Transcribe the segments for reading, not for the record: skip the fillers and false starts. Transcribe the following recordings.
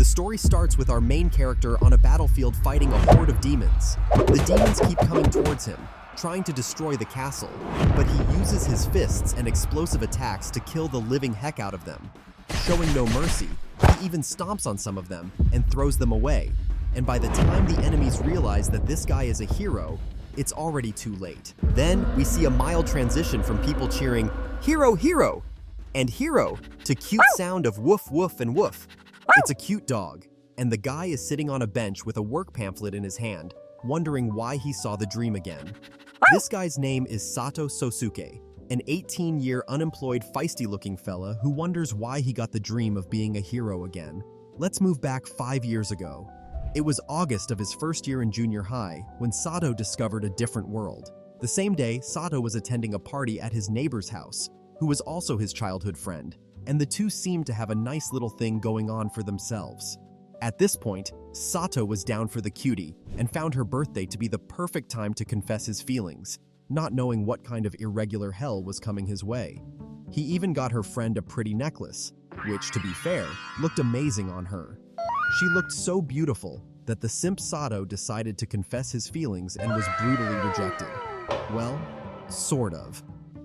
story starts with our main character on a battlefield fighting a horde of demons. The demons keep coming towards him, trying to destroy the castle, but he uses his fists and explosive attacks to kill the living heck out of them. Showing no mercy, he even stomps on some of them and throws them away. And by the time the enemies realize that this guy is a hero, it's already too late. Then we see a mild transition from people cheering, "Hero, hero!" and "hero" to cute sound of woof, woof, and woof. It's a cute dog, and the guy is sitting on a bench with a work pamphlet in his hand, wondering why he saw the dream again. This guy's name is Sato Sosuke, an 18-year unemployed feisty-looking fella who wonders why he got the dream of being a hero again. Let's move back 5 years ago. It was August of his first year in junior high when Sato discovered a different world. The same day, Sato was attending a party at his neighbor's house, who was also his childhood friend, and the two seemed to have a nice little thing going on for themselves. At this point, Sato was down for the cutie and found her birthday to be the perfect time to confess his feelings, not knowing what kind of irregular hell was coming his way. He even got her friend a pretty necklace, which, to be fair, looked amazing on her. She looked so beautiful that the simp Sato decided to confess his feelings and was brutally rejected. Well, sort of.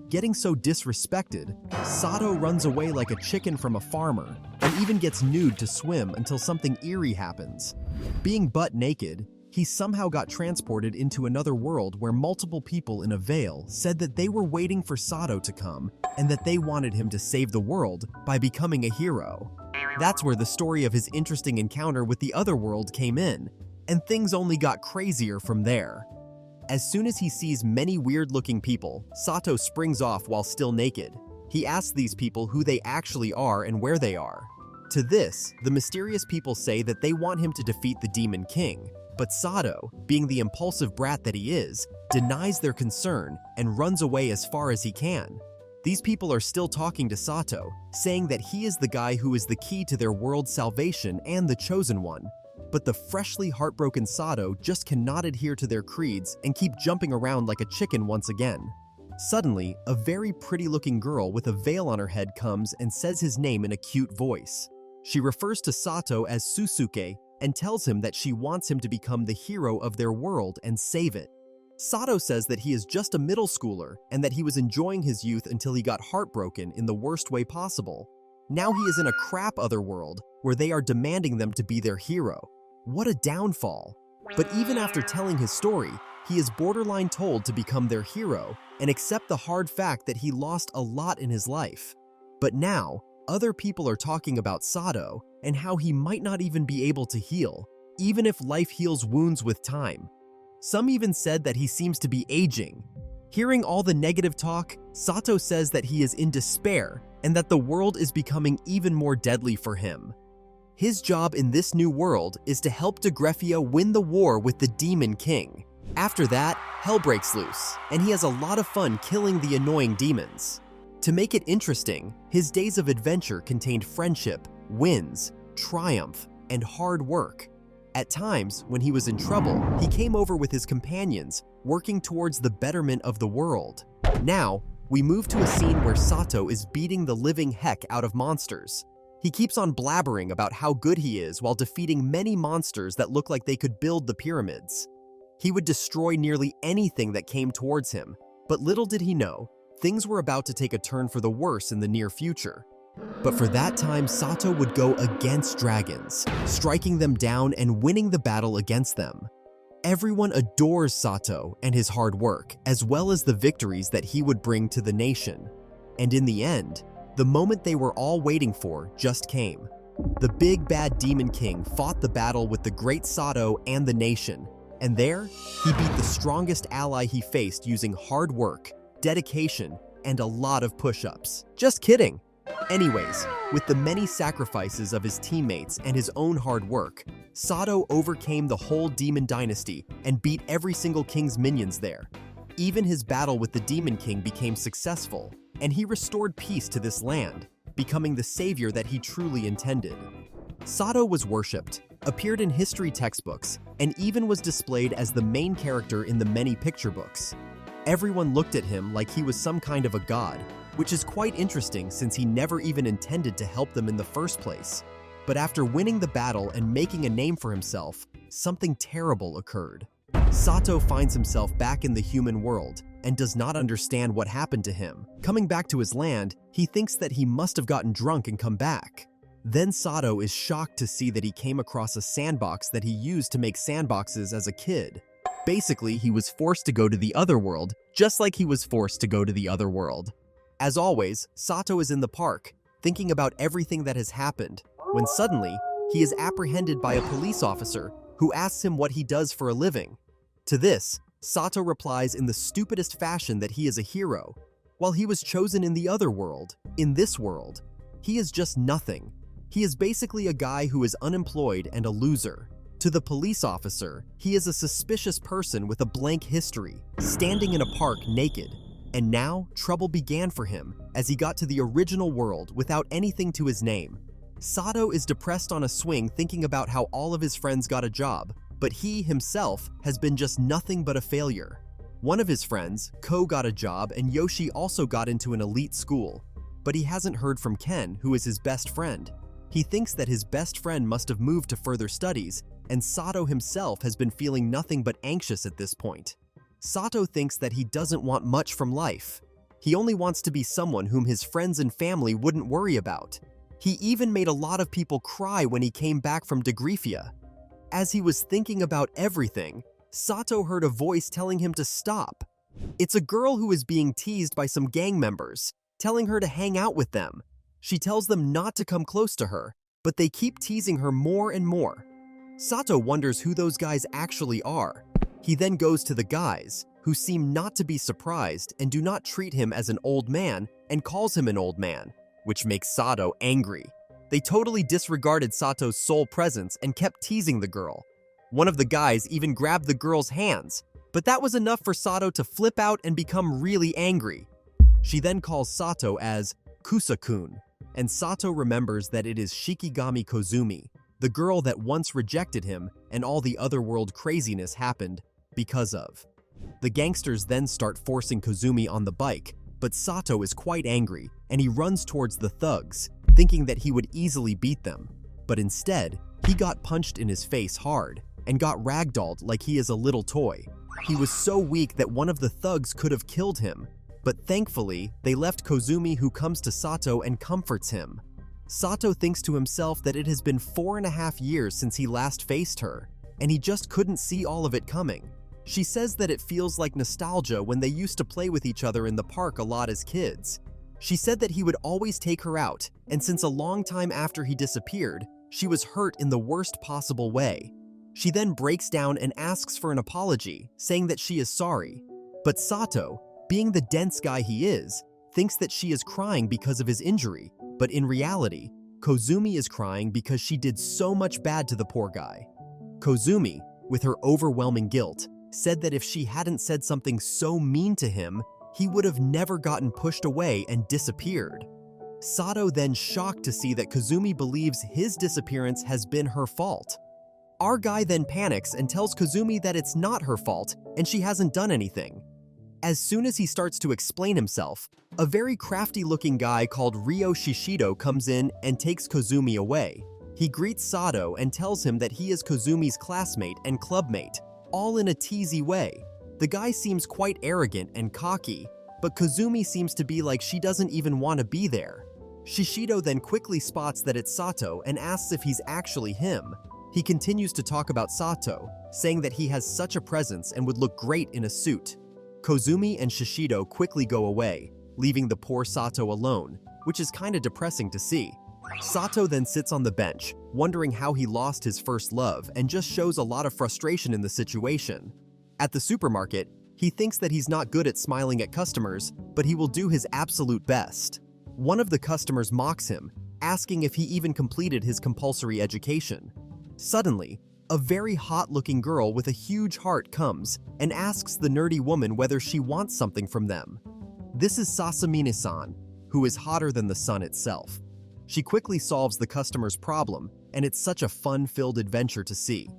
Getting so disrespected, Sato runs away like a chicken from a farmer and even gets nude to swim until something eerie happens. Being butt naked, he somehow got transported into another world where multiple people in a veil said that they were waiting for Sato to come and that they wanted him to save the world by becoming a hero. That's where the story of his interesting encounter with the other world came in, and things only got crazier from there. As soon as he sees many weird-looking people, Sato springs off while still naked. He asks these people who they actually are and where they are. To this, the mysterious people say that they want him to defeat the Demon King, but Sato, being the impulsive brat that he is, denies their concern and runs away as far as he can. These people are still talking to Sato, saying that he is the guy who is the key to their world's salvation and the chosen one. But the freshly heartbroken Sato just cannot adhere to their creeds and keep jumping around like a chicken once again. Suddenly, a very pretty-looking girl with a veil on her head comes and says his name in a cute voice. She refers to Sato as Susuke and tells him that she wants him to become the hero of their world and save it. Sato says that he is just a middle schooler and that he was enjoying his youth until he got heartbroken in the worst way possible. Now he is in a crap other world where they are demanding them to be their hero. What a downfall. But even after telling his story, he is borderline told to become their hero and accept the hard fact that he lost a lot in his life. But now, other people are talking about Sato and how he might not even be able to heal, even if life heals wounds with time. Some even said that he seems to be aging. Hearing all the negative talk, Sato says that he is in despair and that the world is becoming even more deadly for him. His job in this new world is to help Degreffia win the war with the Demon King. After that, hell breaks loose, and he has a lot of fun killing the annoying demons. To make it interesting, his days of adventure contained friendship, wins, triumph, and hard work. At times, when he was in trouble, he came over with his companions, working towards the betterment of the world. Now, we move to a scene where Sato is beating the living heck out of monsters. He keeps on blabbering about how good he is while defeating many monsters that look like they could build the pyramids. He would destroy nearly anything that came towards him, but little did he know, things were about to take a turn for the worse in the near future. But for that time, Sato would go against dragons, striking them down and winning the battle against them. Everyone adores Sato and his hard work, as well as the victories that he would bring to the nation. And in the end, the moment they were all waiting for just came. The big bad Demon King fought the battle with the great Sato and the nation, and there, he beat the strongest ally he faced using hard work, dedication, and a lot of push-ups. Just kidding! Anyways, with the many sacrifices of his teammates and his own hard work, Sato overcame the whole demon dynasty and beat every single king's minions there. Even his battle with the Demon King became successful, and he restored peace to this land, becoming the savior that he truly intended. Sato was worshipped, appeared in history textbooks, and even was displayed as the main character in the many picture books. Everyone looked at him like he was some kind of a god, which is quite interesting since he never even intended to help them in the first place. But after winning the battle and making a name for himself, something terrible occurred. Sato finds himself back in the human world and does not understand what happened to him. Coming back to his land, he thinks that he must have gotten drunk and come back. Then Sato is shocked to see that he came across a sandbox that he used to make sandboxes as a kid. Basically, he was forced to go to the other world, just like he was forced to go to the other world. As always, Sato is in the park, thinking about everything that has happened, when suddenly, he is apprehended by a police officer who asks him what he does for a living. To this, Sato replies in the stupidest fashion that he is a hero. While he was chosen in the other world, in this world, he is just nothing. He is basically a guy who is unemployed and a loser. To the police officer, he is a suspicious person with a blank history, standing in a park naked. And now, trouble began for him as he got to the original world without anything to his name. Sato is depressed on a swing thinking about how all of his friends got a job, but he himself has been just nothing but a failure. One of his friends, Ko, got a job and Yoshi also got into an elite school, but he hasn't heard from Ken, who is his best friend. He thinks that his best friend must have moved to further studies, and Sato himself has been feeling nothing but anxious at this point. Sato thinks that he doesn't want much from life. He only wants to be someone whom his friends and family wouldn't worry about. He even made a lot of people cry when he came back from Degrifia. As he was thinking about everything, Sato heard a voice telling him to stop. It's a girl who is being teased by some gang members, telling her to hang out with them. She tells them not to come close to her, but they keep teasing her more and more. Sato wonders who those guys actually are. He then goes to the guys, who seem not to be surprised and do not treat him as an old man and calls him an old man, which makes Sato angry. They totally disregarded Sato's sole presence and kept teasing the girl. One of the guys even grabbed the girl's hands, but that was enough for Sato to flip out and become really angry. She then calls Sato as Kusa-kun, and Sato remembers that it is Shikigami Kazumi, the girl that once rejected him and all the otherworld craziness happened because of. The gangsters then start forcing Kazumi on the bike, but Sato is quite angry and he runs towards the thugs, thinking that he would easily beat them. But instead, he got punched in his face hard and got ragdolled like he is a little toy. He was so weak that one of the thugs could have killed him, but thankfully, they left Kazumi, who comes to Sato and comforts him. Sato thinks to himself that it has been 4.5 years since he last faced her, and he just couldn't see all of it coming. She says that it feels like nostalgia when they used to play with each other in the park a lot as kids. She said that he would always take her out, and since a long time after he disappeared, she was hurt in the worst possible way. She then breaks down and asks for an apology, saying that she is sorry. But Sato, being the dense guy he is, thinks that she is crying because of his injury, but in reality, Kazumi is crying because she did so much bad to the poor guy. Kazumi, with her overwhelming guilt, said that if she hadn't said something so mean to him, he would have never gotten pushed away and disappeared. Sato then shocked to see that Kazumi believes his disappearance has been her fault. Our guy then panics and tells Kazumi that it's not her fault and she hasn't done anything. As soon as he starts to explain himself, a very crafty-looking guy called Ryo Shishido comes in and takes Kazumi away. He greets Sato and tells him that he is Kazumi's classmate and clubmate, all in a teasy way. The guy seems quite arrogant and cocky, but Kazumi seems to be like she doesn't even want to be there. Shishido then quickly spots that it's Sato and asks if he's actually him. He continues to talk about Sato, saying that he has such a presence and would look great in a suit. Kazumi and Shishido quickly go away, leaving the poor Sato alone, which is kinda depressing to see. Sato then sits on the bench, wondering how he lost his first love and just shows a lot of frustration in the situation. At the supermarket, he thinks that he's not good at smiling at customers, but he will do his absolute best. One of the customers mocks him, asking if he even completed his compulsory education. Suddenly, a very hot-looking girl with a huge heart comes and asks the nerdy woman whether she wants something from them. This is Sasamine-san, who is hotter than the sun itself. She quickly solves the customer's problem, and it's such a fun-filled adventure to see.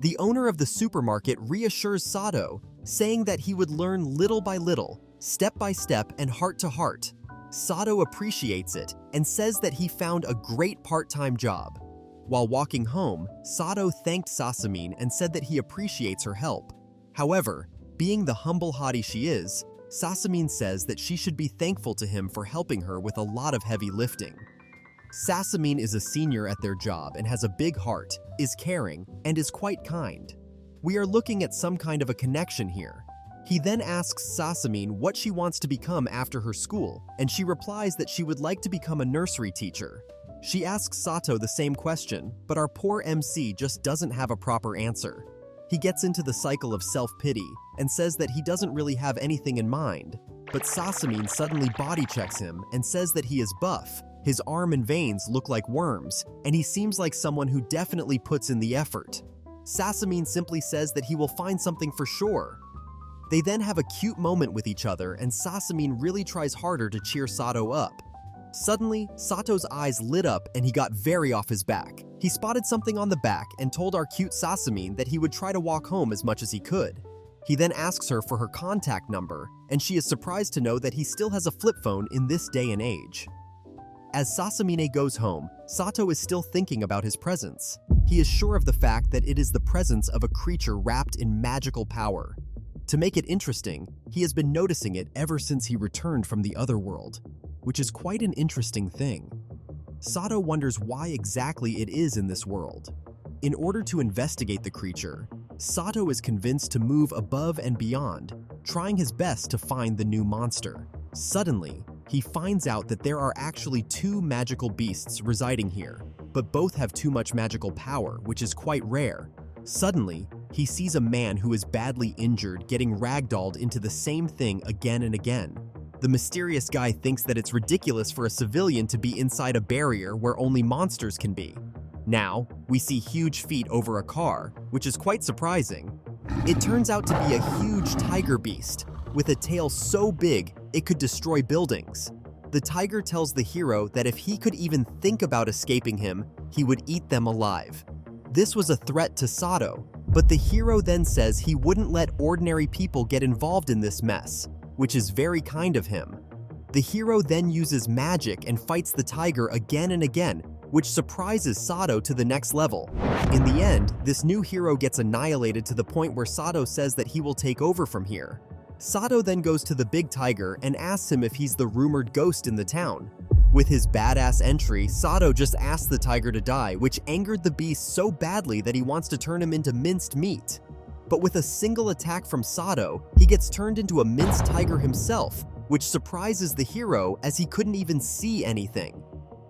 The owner of the supermarket reassures Sato, saying that he would learn little by little, step by step, and heart to heart. Sato appreciates it and says that he found a great part-time job. While walking home, Sato thanked Sasamine and said that he appreciates her help. However, being the humble hottie she is, Sasamine says that she should be thankful to him for helping her with a lot of heavy lifting. Sasamine is a senior at their job and has a big heart, is caring, and is quite kind. We are looking at some kind of a connection here. He then asks Sasamine what she wants to become after her school, and she replies that she would like to become a nursery teacher. She asks Sato the same question, but our poor MC just doesn't have a proper answer. He gets into the cycle of self-pity and says that he doesn't really have anything in mind, but Sasamine suddenly body checks him and says that he is buff, his arm and veins look like worms, and he seems like someone who definitely puts in the effort. Sasamine simply says that he will find something for sure. They then have a cute moment with each other and Sasamine really tries harder to cheer Sato up. Suddenly, Sato's eyes lit up and he got very off his back. He spotted something on the back and told our cute Sasamine that he would try to walk home as much as he could. He then asks her for her contact number, and she is surprised to know that he still has a flip phone in this day and age. As Sasamine goes home, Sato is still thinking about his presence. He is sure of the fact that it is the presence of a creature wrapped in magical power. To make it interesting, he has been noticing it ever since he returned from the other world, which is quite an interesting thing. Sato wonders why exactly it is in this world. In order to investigate the creature, Sato is convinced to move above and beyond, trying his best to find the new monster. Suddenly, he finds out that there are actually two magical beasts residing here, but both have too much magical power, which is quite rare. Suddenly, he sees a man who is badly injured getting ragdolled into the same thing again and again. The mysterious guy thinks that it's ridiculous for a civilian to be inside a barrier where only monsters can be. Now, we see huge feet over a car, which is quite surprising. It turns out to be a huge tiger beast, with a tail so big it could destroy buildings. The tiger tells the hero that if he could even think about escaping him, he would eat them alive. This was a threat to Sato, but the hero then says he wouldn't let ordinary people get involved in this mess, which is very kind of him. The hero then uses magic and fights the tiger again and again, which surprises Sato to the next level. In the end, this new hero gets annihilated to the point where Sato says that he will take over from here. Sato then goes to the big tiger and asks him if he's the rumored ghost in the town. With his badass entry, Sato just asks the tiger to die, which angered the beast so badly that he wants to turn him into minced meat. But with a single attack from Sato, he gets turned into a minced tiger himself, which surprises the hero as he couldn't even see anything.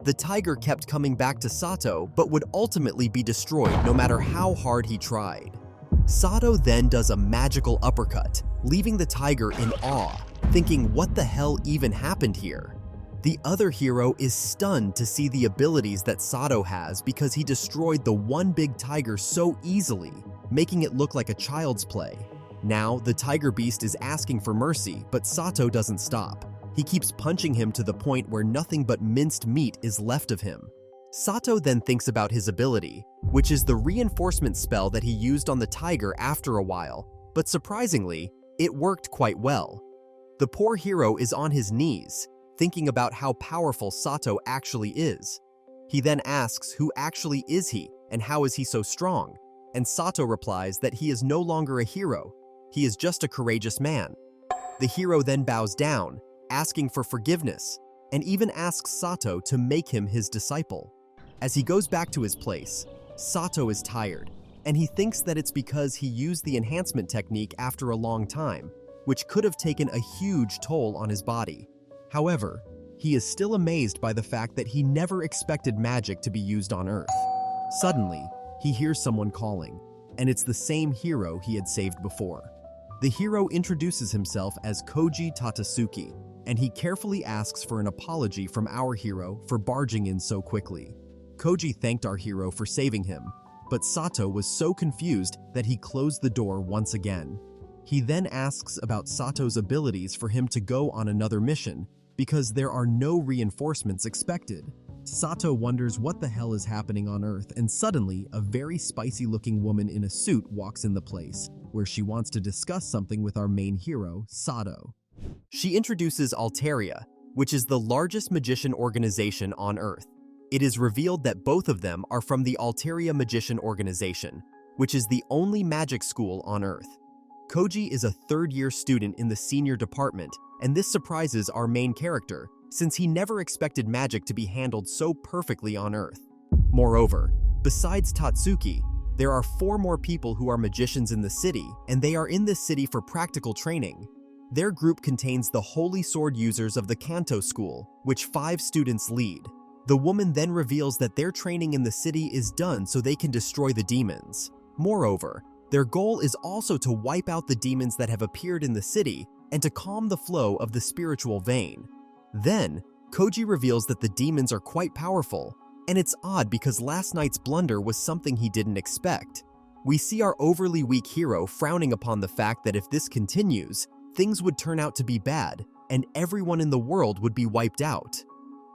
The tiger kept coming back to Sato, but would ultimately be destroyed no matter how hard he tried. Sato then does a magical uppercut, leaving the tiger in awe, thinking what the hell even happened here? The other hero is stunned to see the abilities that Sato has because he destroyed the one big tiger so easily, making it look like a child's play. Now, the tiger beast is asking for mercy, but Sato doesn't stop. He keeps punching him to the point where nothing but minced meat is left of him. Sato then thinks about his ability, which is the reinforcement spell that he used on the tiger after a while, but surprisingly, it worked quite well. The poor hero is on his knees, thinking about how powerful Sato actually is. He then asks who actually is he and how is he so strong, and Sato replies that he is no longer a hero, he is just a courageous man. The hero then bows down, asking for forgiveness, and even asks Sato to make him his disciple. As he goes back to his place, Sato is tired, and he thinks that it's because he used the enhancement technique after a long time, which could have taken a huge toll on his body. However, he is still amazed by the fact that he never expected magic to be used on Earth. Suddenly, he hears someone calling, and it's the same hero he had saved before. The hero introduces himself as Koji Tatasuki, and he carefully asks for an apology from our hero for barging in so quickly. Koji thanked our hero for saving him, but Sato was so confused that he closed the door once again. He then asks about Sato's abilities for him to go on another mission, because there are no reinforcements expected. Sato wonders what the hell is happening on Earth, and suddenly, a very spicy-looking woman in a suit walks in the place, where she wants to discuss something with our main hero, Sato. She introduces Altaria, which is the largest magician organization on Earth. It is revealed that both of them are from the Alteria Magician Organization, which is the only magic school on Earth. Koji is a third-year student in the senior department, and this surprises our main character, since he never expected magic to be handled so perfectly on Earth. Moreover, besides Tatsuki, there are 4 more people who are magicians in the city, and they are in this city for practical training. Their group contains the Holy Sword users of the Kanto School, which 5 students lead. The woman then reveals that their training in the city is done so they can destroy the demons. Moreover, their goal is also to wipe out the demons that have appeared in the city and to calm the flow of the spiritual vein. Then, Koji reveals that the demons are quite powerful, and it's odd because last night's blunder was something he didn't expect. We see our overly weak hero frowning upon the fact that if this continues, things would turn out to be bad, and everyone in the world would be wiped out.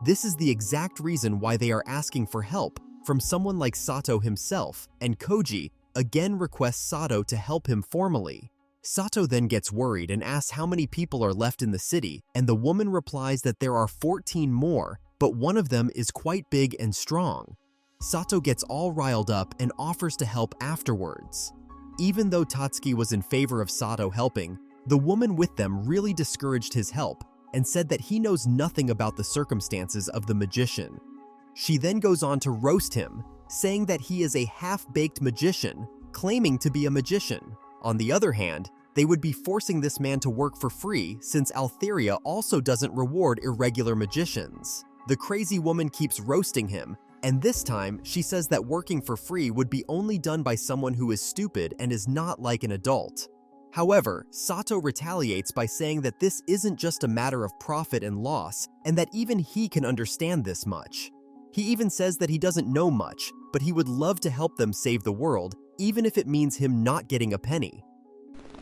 This is the exact reason why they are asking for help from someone like Sato himself, and Koji again requests Sato to help him formally. Sato then gets worried and asks how many people are left in the city, and the woman replies that there are 14 more, but one of them is quite big and strong. Sato gets all riled up and offers to help afterwards. Even though Tatsuki was in favor of Sato helping, the woman with them really discouraged his help and said that he knows nothing about the circumstances of the magician. She then goes on to roast him, saying that he is a half-baked magician, claiming to be a magician. On the other hand, they would be forcing this man to work for free since Alteria also doesn't reward irregular magicians. The crazy woman keeps roasting him, and this time she says that working for free would be only done by someone who is stupid and is not like an adult. However, Sato retaliates by saying that this isn't just a matter of profit and loss, and that even he can understand this much. He even says that he doesn't know much, but he would love to help them save the world, even if it means him not getting a penny.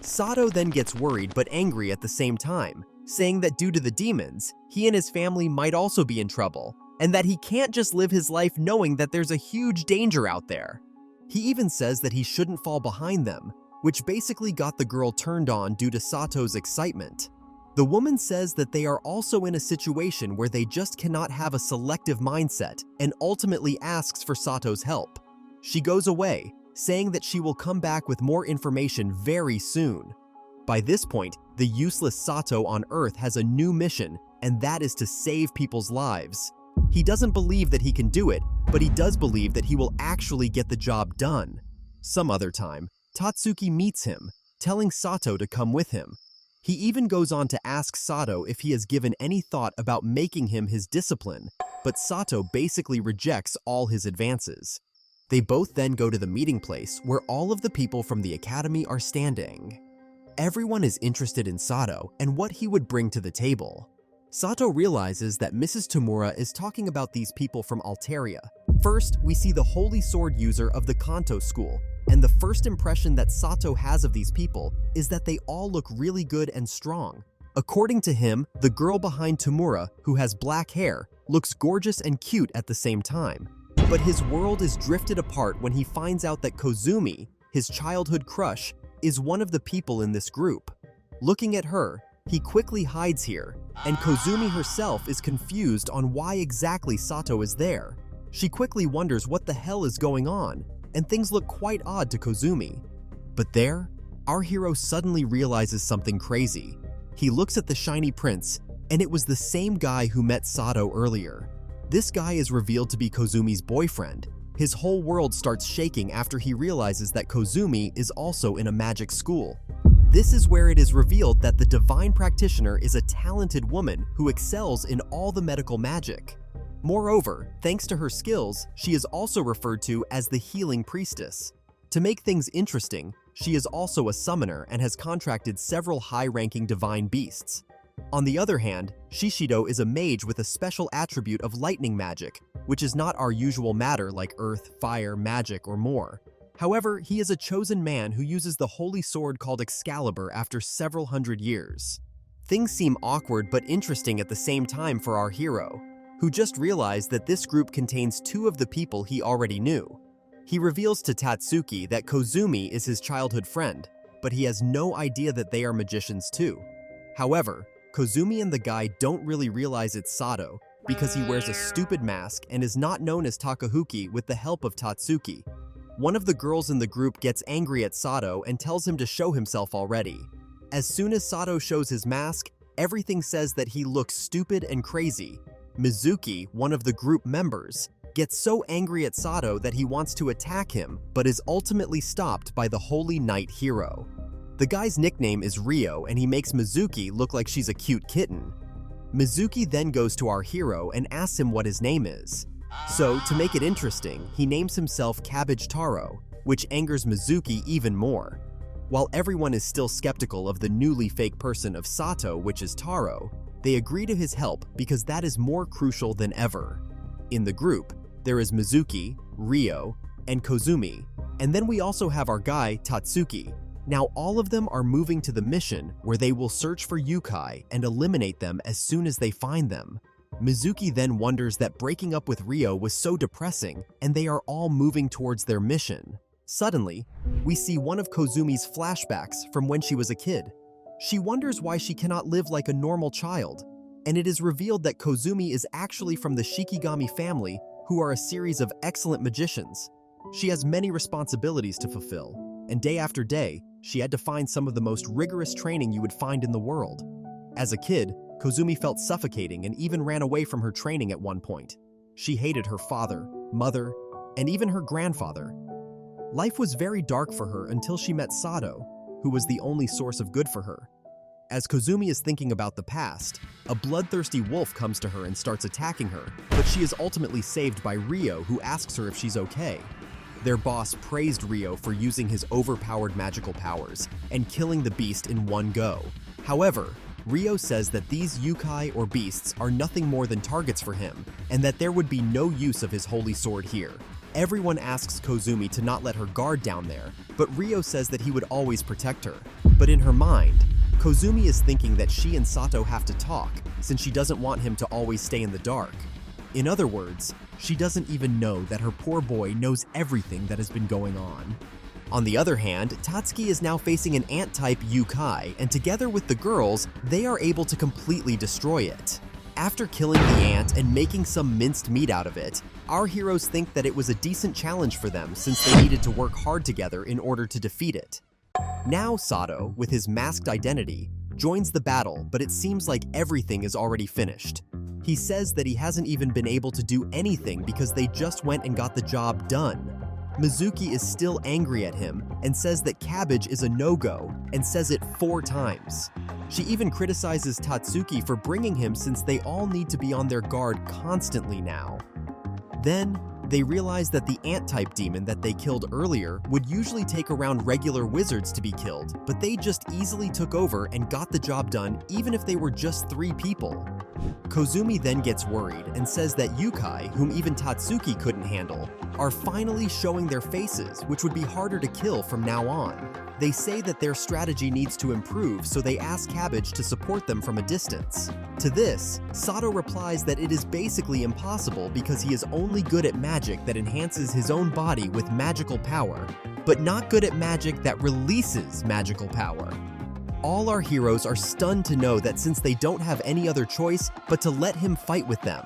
Sato then gets worried but angry at the same time, saying that due to the demons, he and his family might also be in trouble, and that he can't just live his life knowing that there's a huge danger out there. He even says that he shouldn't fall behind them, which basically got the girl turned on due to Sato's excitement. The woman says that they are also in a situation where they just cannot have a selective mindset and ultimately asks for Sato's help. She goes away, saying that she will come back with more information very soon. By this point, the useless Sato on Earth has a new mission, and that is to save people's lives. He doesn't believe that he can do it, but he does believe that he will actually get the job done. Some other time, Tatsuki meets him, telling Sato to come with him. He even goes on to ask Sato if he has given any thought about making him his discipline, but Sato basically rejects all his advances. They both then go to the meeting place where all of the people from the academy are standing. Everyone is interested in Sato and what he would bring to the table. Sato realizes that Mrs. Tamura is talking about these people from Alteria. First, we see the Holy Sword user of the Kanto School, and the first impression that Sato has of these people is that they all look really good and strong. According to him, the girl behind Tamura, who has black hair, looks gorgeous and cute at the same time. But his world is drifted apart when he finds out that Kazumi, his childhood crush, is one of the people in this group. Looking at her, he quickly hides here, and Kazumi herself is confused on why exactly Sato is there. She quickly wonders what the hell is going on, and things look quite odd to Kazumi. But there, our hero suddenly realizes something crazy. He looks at the shiny prince, and it was the same guy who met Sato earlier. This guy is revealed to be Kazumi's boyfriend. His whole world starts shaking after he realizes that Kazumi is also in a magic school. This is where it is revealed that the divine practitioner is a talented woman who excels in all the medical magic. Moreover, thanks to her skills, she is also referred to as the healing priestess. To make things interesting, she is also a summoner and has contracted several high-ranking divine beasts. On the other hand, Shishido is a mage with a special attribute of lightning magic, which is not our usual matter like earth, fire, magic, or more. However, he is a chosen man who uses the holy sword called Excalibur after several hundred years. Things seem awkward but interesting at the same time for our hero, who just realized that this group contains 2 of the people he already knew. He reveals to Tatsuki that Kazumi is his childhood friend, but he has no idea that they are magicians too. However, Kazumi and the guy don't really realize it's Sato, because he wears a stupid mask and is not known as Takahuki with the help of Tatsuki. One of the girls in the group gets angry at Sato and tells him to show himself already. As soon as Sato shows his mask, everything says that he looks stupid and crazy. Mizuki, one of the group members, gets so angry at Sato that he wants to attack him, but is ultimately stopped by the Holy Knight hero. The guy's nickname is Ryo, and he makes Mizuki look like she's a cute kitten. Mizuki then goes to our hero and asks him what his name is. So, to make it interesting, he names himself Cabbage Taro, which angers Mizuki even more. While everyone is still skeptical of the newly fake person of Sato, which is Taro, they agree to his help because that is more crucial than ever. In the group, there is Mizuki, Ryo, and Kazumi, and then we also have our guy, Tatsuki. Now all of them are moving to the mission where they will search for Yukai and eliminate them as soon as they find them. Mizuki then wonders that breaking up with Ryo was so depressing, and they are all moving towards their mission. Suddenly, we see one of Kazumi's flashbacks from when she was a kid. She wonders why she cannot live like a normal child, and it is revealed that Kazumi is actually from the Shikigami family, who are a series of excellent magicians. She has many responsibilities to fulfill, and day after day, she had to find some of the most rigorous training you would find in the world. As a kid, Kazumi felt suffocating and even ran away from her training at one point. She hated her father, mother, and even her grandfather. Life was very dark for her until she met Sato, who was the only source of good for her. As Kazumi is thinking about the past, a bloodthirsty wolf comes to her and starts attacking her, but she is ultimately saved by Ryo, who asks her if she's okay. Their boss praised Ryo for using his overpowered magical powers and killing the beast in one go. However, Ryo says that these Yukai or beasts are nothing more than targets for him, and that there would be no use of his holy sword here. Everyone asks Kazumi to not let her guard down there, but Ryo says that he would always protect her. But in her mind, Kazumi is thinking that she and Sato have to talk, since she doesn't want him to always stay in the dark. In other words, she doesn't even know that her poor boy knows everything that has been going on. On the other hand, Tatsuki is now facing an ant-type Yukai, and together with the girls, they are able to completely destroy it. After killing the ant and making some minced meat out of it, our heroes think that it was a decent challenge for them since they needed to work hard together in order to defeat it. Now Sato, with his masked identity, joins the battle, but it seems like everything is already finished. He says that he hasn't even been able to do anything because they just went and got the job done. Mizuki is still angry at him and says that cabbage is a no-go and says it 4 times. She even criticizes Tatsuki for bringing him since they all need to be on their guard constantly now. Then, they realize that the ant-type demon that they killed earlier would usually take around regular wizards to be killed, but they just easily took over and got the job done even if they were just 3 people. Kazumi then gets worried and says that Yukai, whom even Tatsuki couldn't handle, are finally showing their faces, which would be harder to kill from now on. They say that their strategy needs to improve, so they ask Cabbage to support them from a distance. To this, Sato replies that it is basically impossible because he is only good at magic that enhances his own body with magical power, but not good at magic that releases magical power. All our heroes are stunned to know that since they don't have any other choice but to let him fight with them.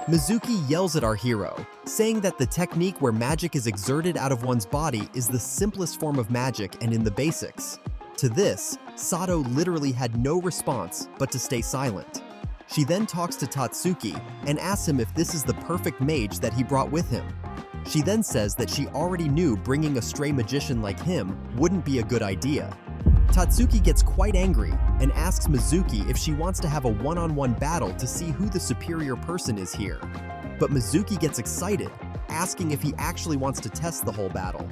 Mizuki yells at our hero, saying that the technique where magic is exerted out of one's body is the simplest form of magic and in the basics. To this, Sato literally had no response but to stay silent. She then talks to Tatsuki and asks him if this is the perfect mage that he brought with him. She then says that she already knew bringing a stray magician like him wouldn't be a good idea. Tatsuki gets quite angry and asks Mizuki if she wants to have a one-on-one battle to see who the superior person is here. But Mizuki gets excited, asking if he actually wants to test the whole battle.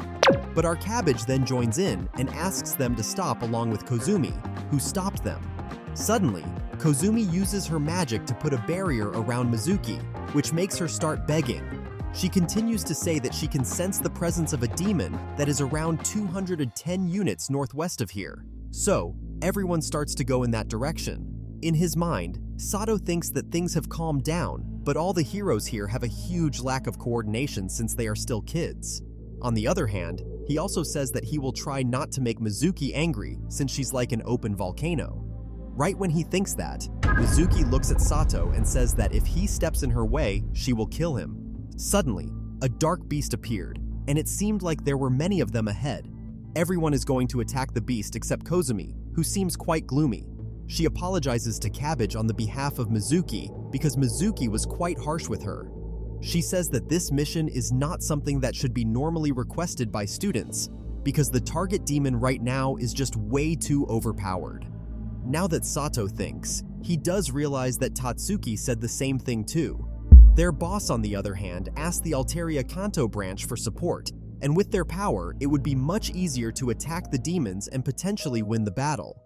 But our Cabbage then joins in and asks them to stop along with Kazumi, who stopped them. Suddenly, Kazumi uses her magic to put a barrier around Mizuki, which makes her start begging. She continues to say that she can sense the presence of a demon that is around 210 units northwest of here. So, everyone starts to go in that direction. In his mind, Sato thinks that things have calmed down, but all the heroes here have a huge lack of coordination since they are still kids. On the other hand, he also says that he will try not to make Mizuki angry since she's like an open volcano. Right when he thinks that, Mizuki looks at Sato and says that if he steps in her way, she will kill him. Suddenly, a dark beast appeared, and it seemed like there were many of them ahead. Everyone is going to attack the beast except Kazumi, who seems quite gloomy. She apologizes to Cabbage on the behalf of Mizuki because Mizuki was quite harsh with her. She says that this mission is not something that should be normally requested by students because the target demon right now is just way too overpowered. Now that Sato thinks, he does realize that Tatsuki said the same thing too. Their boss, on the other hand, asked the Alteria Kanto branch for support, and with their power, it would be much easier to attack the demons and potentially win the battle.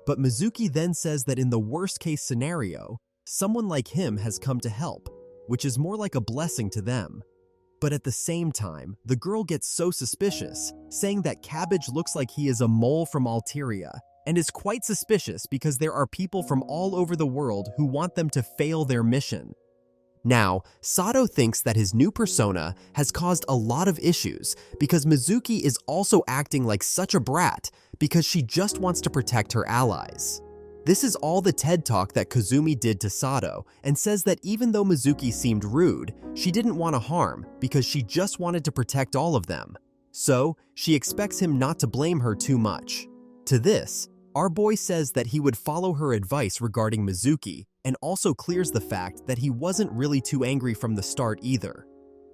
But Mizuki then says that in the worst-case scenario, someone like him has come to help, which is more like a blessing to them. But at the same time, the girl gets so suspicious, saying that Cabbage looks like he is a mole from Alteria, and is quite suspicious because there are people from all over the world who want them to fail their mission. Now, Sato thinks that his new persona has caused a lot of issues because Mizuki is also acting like such a brat because she just wants to protect her allies. This is all the TED Talk that Kazumi did to Sato and says that even though Mizuki seemed rude, she didn't want to harm because she just wanted to protect all of them. So, she expects him not to blame her too much. To this, our boy says that he would follow her advice regarding Mizuki and also clears the fact that he wasn't really too angry from the start either.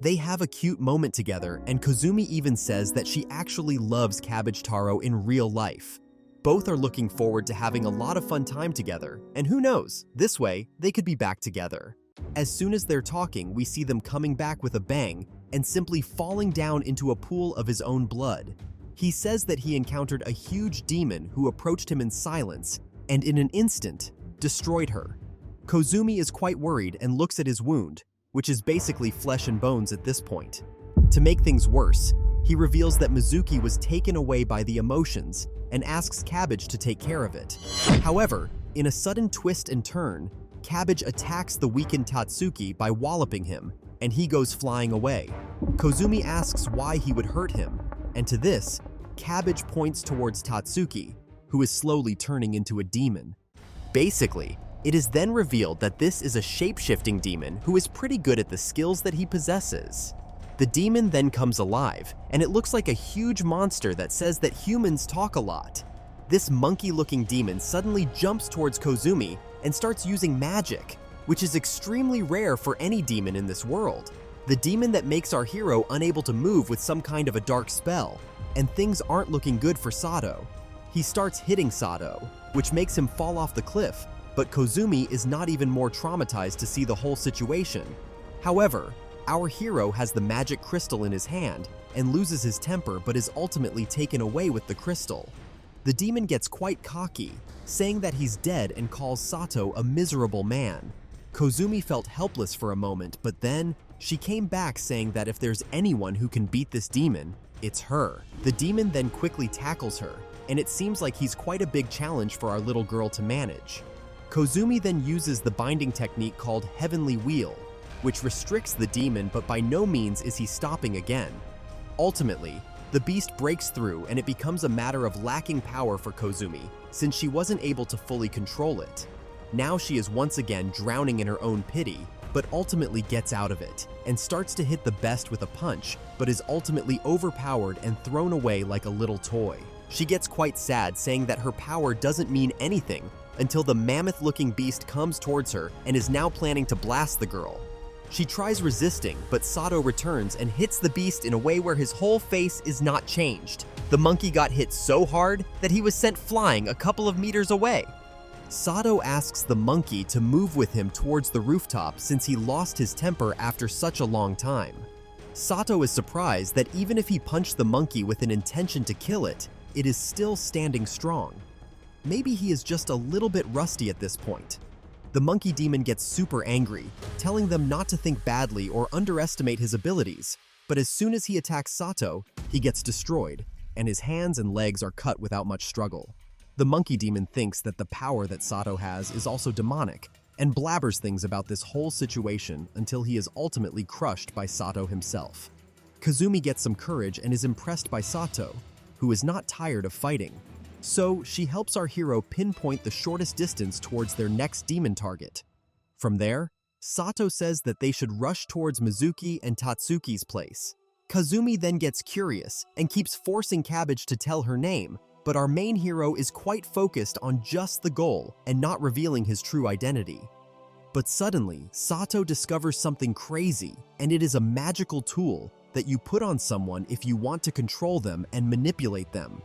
They have a cute moment together, and Kazumi even says that she actually loves Cabbage Taro in real life. Both are looking forward to having a lot of fun time together, and who knows, this way they could be back together. As soon as they're talking, we see them coming back with a bang and simply falling down into a pool of his own blood. He says that he encountered a huge demon who approached him in silence and in an instant destroyed her. Kazumi is quite worried and looks at his wound, which is basically flesh and bones at this point. To make things worse, he reveals that Mizuki was taken away by the emotions and asks Cabbage to take care of it. However, in a sudden twist and turn, Cabbage attacks the weakened Tatsuki by walloping him, and he goes flying away. Kazumi asks why he would hurt him, and to this, Cabbage points towards Tatsuki, who is slowly turning into a demon. Basically, it is then revealed that this is a shape-shifting demon who is pretty good at the skills that he possesses. The demon then comes alive, and it looks like a huge monster that says that humans talk a lot. This monkey-looking demon suddenly jumps towards Kazumi and starts using magic, which is extremely rare for any demon in this world. The demon that makes our hero unable to move with some kind of a dark spell, and things aren't looking good for Sato. He starts hitting Sato, which makes him fall off the cliff, but Kazumi is not even more traumatized to see the whole situation. However, our hero has the magic crystal in his hand and loses his temper but is ultimately taken away with the crystal. The demon gets quite cocky, saying that he's dead and calls Sato a miserable man. Kazumi felt helpless for a moment, but then she came back saying that if there's anyone who can beat this demon, it's her. The demon then quickly tackles her, and it seems like he's quite a big challenge for our little girl to manage. Kazumi then uses the binding technique called Heavenly Wheel, which restricts the demon, but by no means is he stopping again. Ultimately, the beast breaks through and it becomes a matter of lacking power for Kazumi, since she wasn't able to fully control it. Now she is once again drowning in her own pity, but ultimately gets out of it, and starts to hit the best with a punch, but is ultimately overpowered and thrown away like a little toy. She gets quite sad, saying that her power doesn't mean anything until the mammoth-looking beast comes towards her and is now planning to blast the girl. She tries resisting, but Sato returns and hits the beast in a way where his whole face is not changed. The monkey got hit so hard that he was sent flying a couple of meters away. Sato asks the monkey to move with him towards the rooftop since he lost his temper after such a long time. Sato is surprised that even if he punched the monkey with an intention to kill it, it is still standing strong. Maybe he is just a little bit rusty at this point. The monkey demon gets super angry, telling them not to think badly or underestimate his abilities, but as soon as he attacks Sato, he gets destroyed, and his hands and legs are cut without much struggle. The monkey demon thinks that the power that Sato has is also demonic, and blabbers things about this whole situation until he is ultimately crushed by Sato himself. Kazumi gets some courage and is impressed by Sato, who is not tired of fighting. So she helps our hero pinpoint the shortest distance towards their next demon target. From there, Sato says that they should rush towards Mizuki and Tatsuki's place. Kazumi then gets curious and keeps forcing Cabbage to tell her name, but our main hero is quite focused on just the goal and not revealing his true identity. But suddenly, Sato discovers something crazy, and it is a magical tool that you put on someone if you want to control them and manipulate them.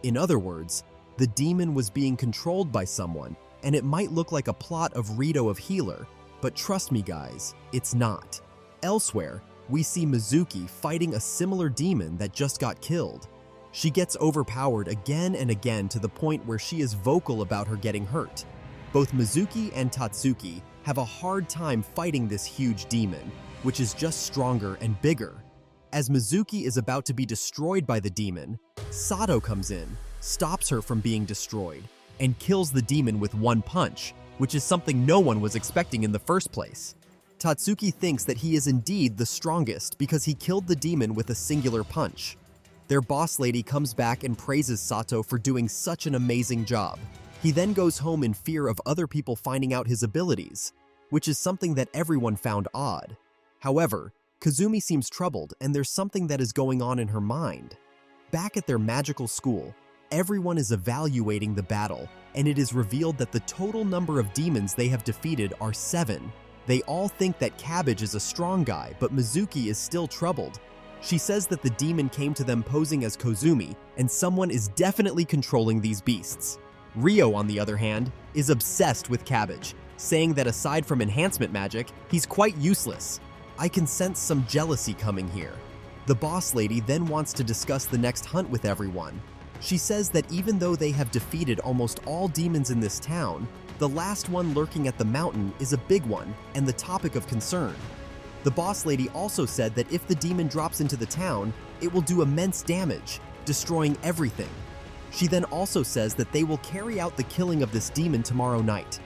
In other words, the demon was being controlled by someone, and it might look like a plot of Rito of Healer, but trust me guys, it's not. Elsewhere, we see Mizuki fighting a similar demon that just got killed. She gets overpowered again and again to the point where she is vocal about her getting hurt. Both Mizuki and Tatsuki have a hard time fighting this huge demon, which is just stronger and bigger. As Mizuki is about to be destroyed by the demon, Sato comes in, stops her from being destroyed, and kills the demon with one punch, which is something no one was expecting in the first place. Tatsuki thinks that he is indeed the strongest because he killed the demon with a singular punch. Their boss lady comes back and praises Sato for doing such an amazing job. He then goes home in fear of other people finding out his abilities, which is something that everyone found odd. However, Kazumi seems troubled and there's something that is going on in her mind. Back at their magical school, everyone is evaluating the battle, and it is revealed that the total number of demons they have defeated are 7. They all think that Cabbage is a strong guy, but Mizuki is still troubled. She says that the demon came to them posing as Kazumi, and someone is definitely controlling these beasts. Ryo, on the other hand, is obsessed with Cabbage, saying that aside from enhancement magic, he's quite useless. I can sense some jealousy coming here. The boss lady then wants to discuss the next hunt with everyone. She says that even though they have defeated almost all demons in this town, the last one lurking at the mountain is a big one and the topic of concern. The boss lady also said that if the demon drops into the town, it will do immense damage, destroying everything. She then also says that they will carry out the killing of this demon tomorrow night.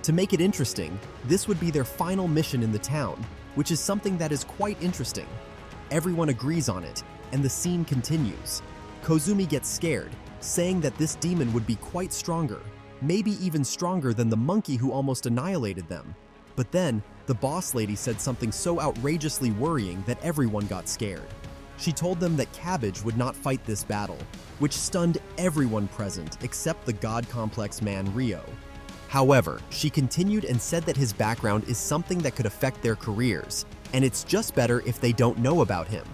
To make it interesting, this would be their final mission in the town, which is something that is quite interesting. Everyone agrees on it, and the scene continues. Kazumi gets scared, saying that this demon would be quite stronger, maybe even stronger than the monkey who almost annihilated them. But then, the boss lady said something so outrageously worrying that everyone got scared. She told them that Cabbage would not fight this battle, which stunned everyone present except the God Complex man Ryo. However, she continued and said that his background is something that could affect their careers, and it's just better if they don't know about him.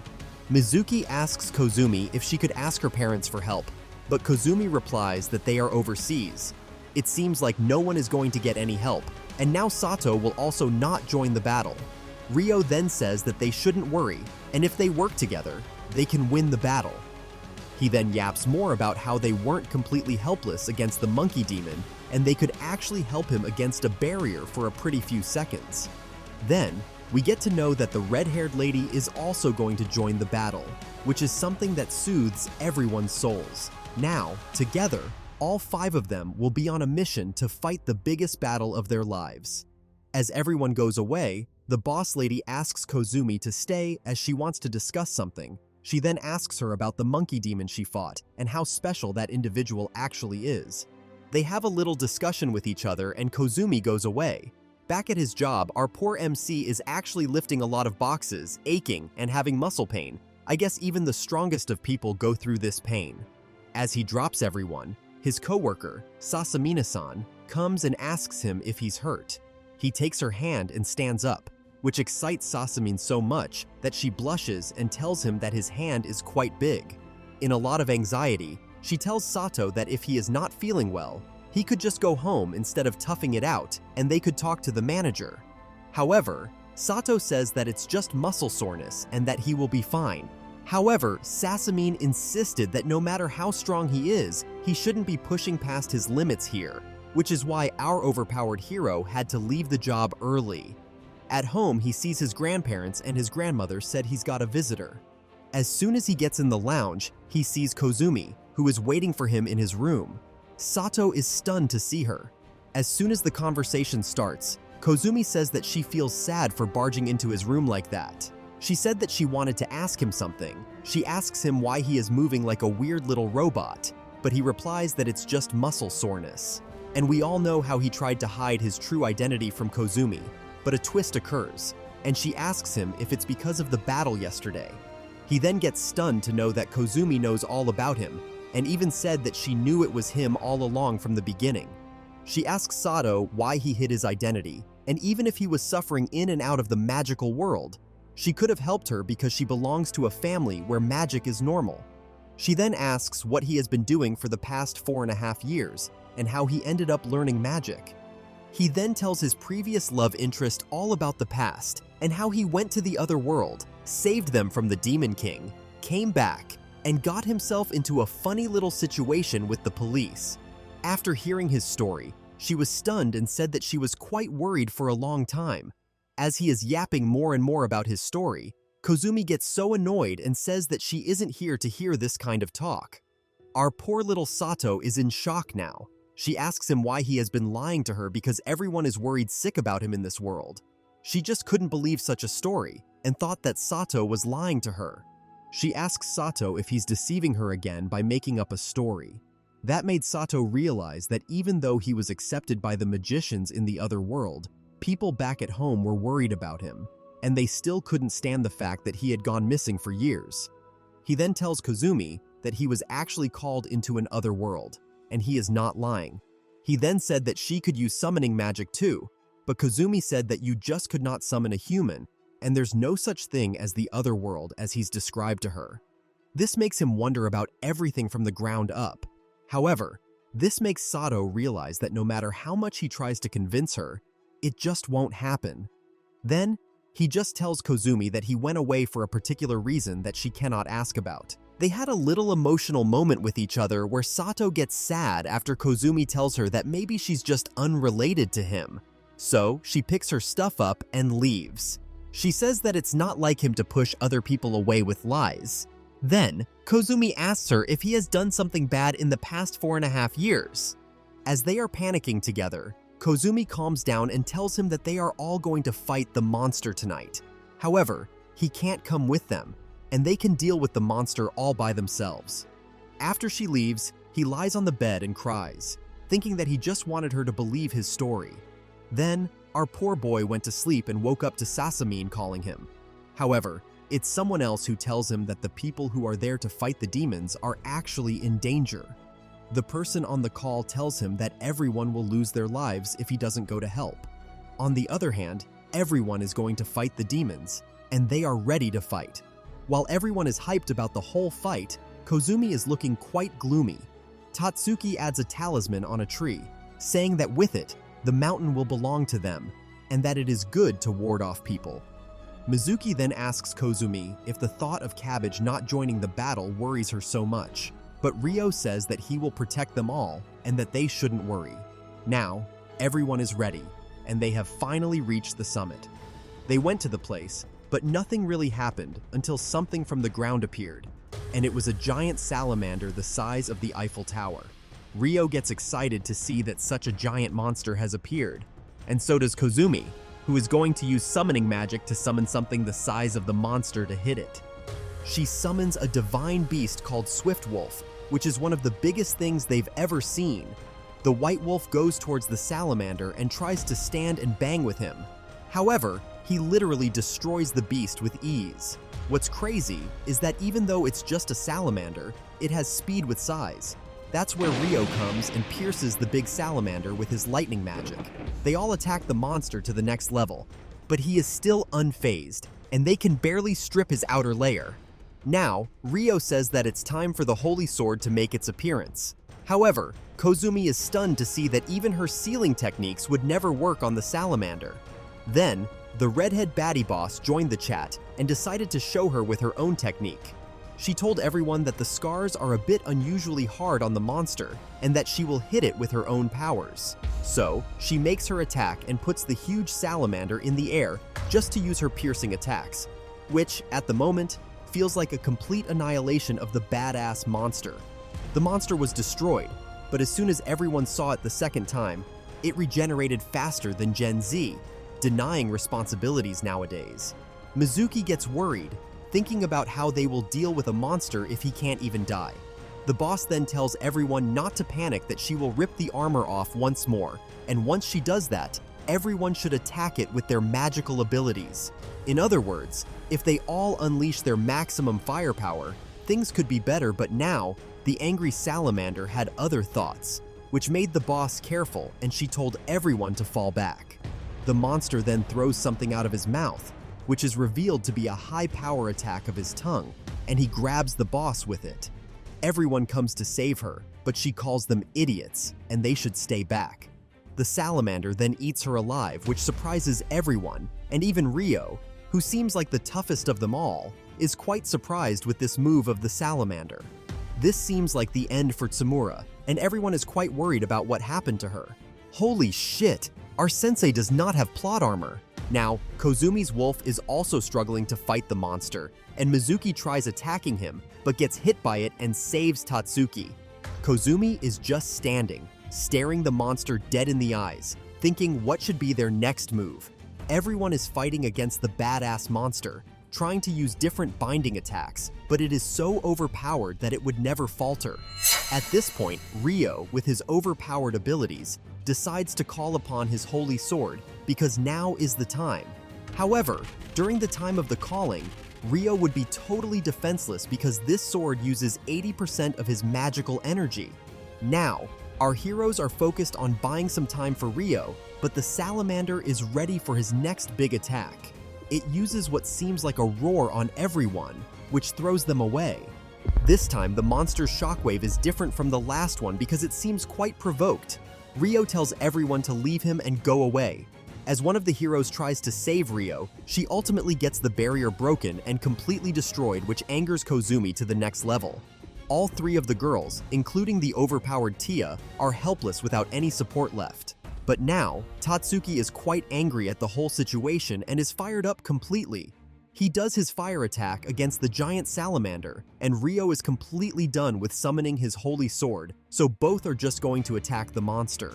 Mizuki asks Kazumi if she could ask her parents for help, but Kazumi replies that they are overseas. It seems like no one is going to get any help, and now Sato will also not join the battle. Ryo then says that they shouldn't worry, and if they work together, they can win the battle. He then yaps more about how they weren't completely helpless against the monkey demon, and they could actually help him against a barrier for a pretty few seconds. Then, we get to know that the red-haired lady is also going to join the battle, which is something that soothes everyone's souls. Now, together, all 5 of them will be on a mission to fight the biggest battle of their lives. As everyone goes away, the boss lady asks Kazumi to stay as she wants to discuss something. She then asks her about the monkey demon she fought and how special that individual actually is. They have a little discussion with each other and Kazumi goes away. Back at his job, our poor MC is actually lifting a lot of boxes, aching, and having muscle pain. I guess even the strongest of people go through this pain. As he drops everyone, his coworker, Sasamina-san, comes and asks him if he's hurt. He takes her hand and stands up, which excites Sasamine so much that she blushes and tells him that his hand is quite big. In a lot of anxiety, she tells Sato that if he is not feeling well, he could just go home instead of toughing it out, and they could talk to the manager. However, Sato says that it's just muscle soreness and that he will be fine. However, Sasamine insisted that no matter how strong he is, he shouldn't be pushing past his limits here, which is why our overpowered hero had to leave the job early. At home, he sees his grandparents and his grandmother said he's got a visitor. As soon as he gets in the lounge, he sees Kazumi, who is waiting for him in his room. Sato is stunned to see her. As soon as the conversation starts, Kazumi says that she feels sad for barging into his room like that. She said that she wanted to ask him something. She asks him why he is moving like a weird little robot. but he replies that it's just muscle soreness. And we all know how he tried to hide his true identity from Kazumi, but a twist occurs, and she asks him if it's because of the battle yesterday. He then gets stunned to know that Kazumi knows all about him, and even said that she knew it was him all along from the beginning. She asks Sato why he hid his identity, and even if he was suffering in and out of the magical world, she could have helped her because she belongs to a family where magic is normal. She then asks what he has been doing for the past 4.5 years, and how he ended up learning magic. He then tells his previous love interest all about the past, and how he went to the other world, saved them from the Demon King, came back, and got himself into a funny little situation with the police. After hearing his story, she was stunned and said that she was quite worried for a long time. As he is yapping more and more about his story, Kazumi gets so annoyed and says that she isn't here to hear this kind of talk. Our poor little Sato is in shock now. She asks him why he has been lying to her because everyone is worried sick about him in this world. She just couldn't believe such a story and thought that Sato was lying to her. She asks Sato if he's deceiving her again by making up a story. That made Sato realize that even though he was accepted by the magicians in the other world, people back at home were worried about him, and they still couldn't stand the fact that he had gone missing for years. He then tells Kazumi that he was actually called into an other world, and he is not lying. He then said that she could use summoning magic too, but Kazumi said that you just could not summon a human, and there's no such thing as the other world as he's described to her. This makes him wonder about everything from the ground up. However, this makes Sato realize that no matter how much he tries to convince her, it just won't happen. Then, he just tells Kazumi that he went away for a particular reason that she cannot ask about. They had a little emotional moment with each other where Sato gets sad after Kazumi tells her that maybe she's just unrelated to him. So, she picks her stuff up and leaves. She says that it's not like him to push other people away with lies. Then, Kazumi asks her if he has done something bad in the past 4.5 years. As they are panicking together, Kazumi calms down and tells him that they are all going to fight the monster tonight. However, he can't come with them, and they can deal with the monster all by themselves. After she leaves, he lies on the bed and cries, thinking that he just wanted her to believe his story. Then, our poor boy went to sleep and woke up to Sasamine calling him. However, it's someone else who tells him that the people who are there to fight the demons are actually in danger. The person on the call tells him that everyone will lose their lives if he doesn't go to help. On the other hand, everyone is going to fight the demons, and they are ready to fight. While everyone is hyped about the whole fight, Kazumi is looking quite gloomy. Tatsuki adds a talisman on a tree, saying that with it, the mountain will belong to them, and that it is good to ward off people. Mizuki then asks Kazumi if the thought of Cabbage not joining the battle worries her so much, but Ryo says that he will protect them all and that they shouldn't worry. Now, everyone is ready, and they have finally reached the summit. They went to the place, but nothing really happened until something from the ground appeared, and it was a giant salamander the size of the Eiffel Tower. Ryo gets excited to see that such a giant monster has appeared, and so does Kazumi, who is going to use summoning magic to summon something the size of the monster to hit it. She summons a divine beast called Swift Wolf, which is one of the biggest things they've ever seen. The white wolf goes towards the salamander and tries to stand and bang with him. However, he literally destroys the beast with ease. What's crazy is that even though it's just a salamander, it has speed with size. That's where Ryo comes and pierces the big salamander with his lightning magic. They all attack the monster to the next level, but he is still unfazed, and they can barely strip his outer layer. Now, Ryo says that it's time for the Holy Sword to make its appearance. However, Kazumi is stunned to see that even her sealing techniques would never work on the salamander. Then, the redhead baddie boss joined the chat and decided to show her with her own technique. She told everyone that the scars are a bit unusually hard on the monster and that she will hit it with her own powers. So, she makes her attack and puts the huge salamander in the air just to use her piercing attacks, which, at the moment, feels like a complete annihilation of the badass monster. The monster was destroyed, but as soon as everyone saw it the second time, it regenerated faster than Gen Z, denying responsibilities nowadays. Mizuki gets worried, thinking about how they will deal with a monster if he can't even die. The boss then tells everyone not to panic, that she will rip the armor off once more, and once she does that, everyone should attack it with their magical abilities. In other words, if they all unleash their maximum firepower, things could be better, but now, the angry salamander had other thoughts, which made the boss careful, and she told everyone to fall back. The monster then throws something out of his mouth, which is revealed to be a high-power attack of his tongue, and he grabs the boss with it. Everyone comes to save her, but she calls them idiots, and they should stay back. The salamander then eats her alive, which surprises everyone, and even Ryo, who seems like the toughest of them all, is quite surprised with this move of the salamander. This seems like the end for Tsumura, and everyone is quite worried about what happened to her. Holy shit! Our sensei does not have plot armor. Now, Kozumi's wolf is also struggling to fight the monster, and Mizuki tries attacking him, but gets hit by it and saves Tatsuki. Kozumi is just standing, staring the monster dead in the eyes, thinking what should be their next move. Everyone is fighting against the badass monster, trying to use different binding attacks, but it is so overpowered that it would never falter. At this point, Ryo, with his overpowered abilities, decides to call upon his holy sword, because now is the time. However, during the time of the calling, Ryo would be totally defenseless because this sword uses 80% of his magical energy. Now, our heroes are focused on buying some time for Ryo, but the salamander is ready for his next big attack. It uses what seems like a roar on everyone, which throws them away. This time, the monster's shockwave is different from the last one because it seems quite provoked. Ryo tells everyone to leave him and go away. As one of the heroes tries to save Ryo, she ultimately gets the barrier broken and completely destroyed, which angers Kozumi to the next level. All three of the girls, including the overpowered Tia, are helpless without any support left. But now, Tatsuki is quite angry at the whole situation and is fired up completely. He does his fire attack against the giant salamander, and Ryo is completely done with summoning his holy sword, so both are just going to attack the monster.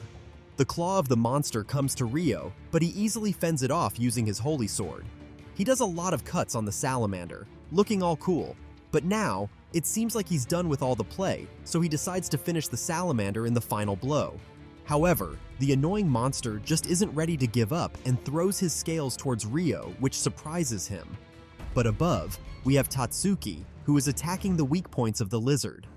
The claw of the monster comes to Ryo, but he easily fends it off using his holy sword. He does a lot of cuts on the salamander, looking all cool, but now, it seems like he's done with all the play, so he decides to finish the salamander in the final blow. However, the annoying monster just isn't ready to give up and throws his scales towards Ryo, which surprises him. But above, we have Tatsuki, who is attacking the weak points of the lizard.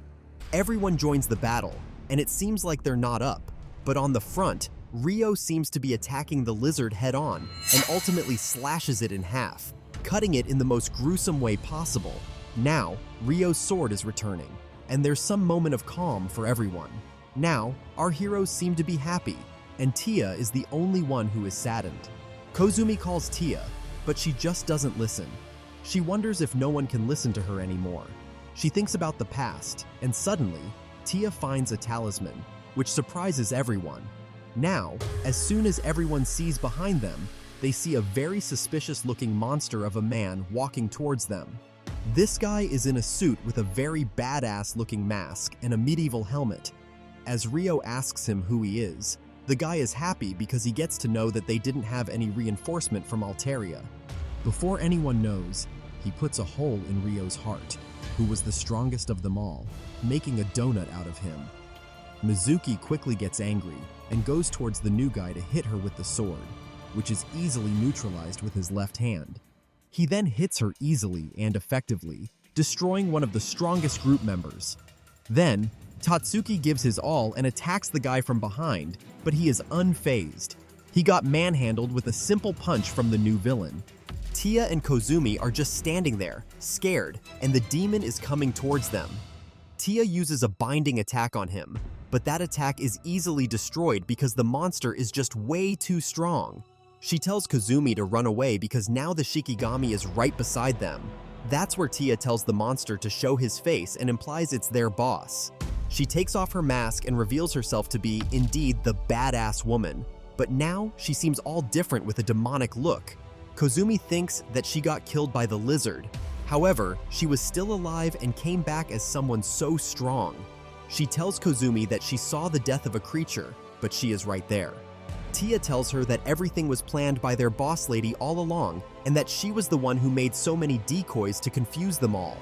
Everyone joins the battle, and it seems like they're not up, but on the front, Ryo seems to be attacking the lizard head-on and ultimately slashes it in half, cutting it in the most gruesome way possible. Now, Ryo's sword is returning, and there's some moment of calm for everyone. Now, our heroes seem to be happy, and Tia is the only one who is saddened. Kozumi calls Tia, but she just doesn't listen. She wonders if no one can listen to her anymore. She thinks about the past, and suddenly, Tia finds a talisman, which surprises everyone. Now, as soon as everyone sees behind them, they see a very suspicious-looking monster of a man walking towards them. This guy is in a suit with a very badass-looking mask and a medieval helmet. As Ryo asks him who he is, the guy is happy because he gets to know that they didn't have any reinforcement from Alteria. Before anyone knows, he puts a hole in Ryo's heart, who was the strongest of them all, making a donut out of him. Mizuki quickly gets angry and goes towards the new guy to hit her with the sword, which is easily neutralized with his left hand. He then hits her easily and effectively, destroying one of the strongest group members. Then, Tatsuki gives his all and attacks the guy from behind, but he is unfazed. He got manhandled with a simple punch from the new villain. Tia and Kozumi are just standing there, scared, and the demon is coming towards them. Tia uses a binding attack on him, but that attack is easily destroyed because the monster is just way too strong. She tells Kazumi to run away because now the Shikigami is right beside them. That's where Tia tells the monster to show his face and implies it's their boss. She takes off her mask and reveals herself to be, indeed, the badass woman. But now, she seems all different with a demonic look. Kozumi thinks that she got killed by the lizard. However, she was still alive and came back as someone so strong. She tells Kozumi that she saw the death of a creature, but she is right there. Tia tells her that everything was planned by their boss lady all along, and that she was the one who made so many decoys to confuse them all.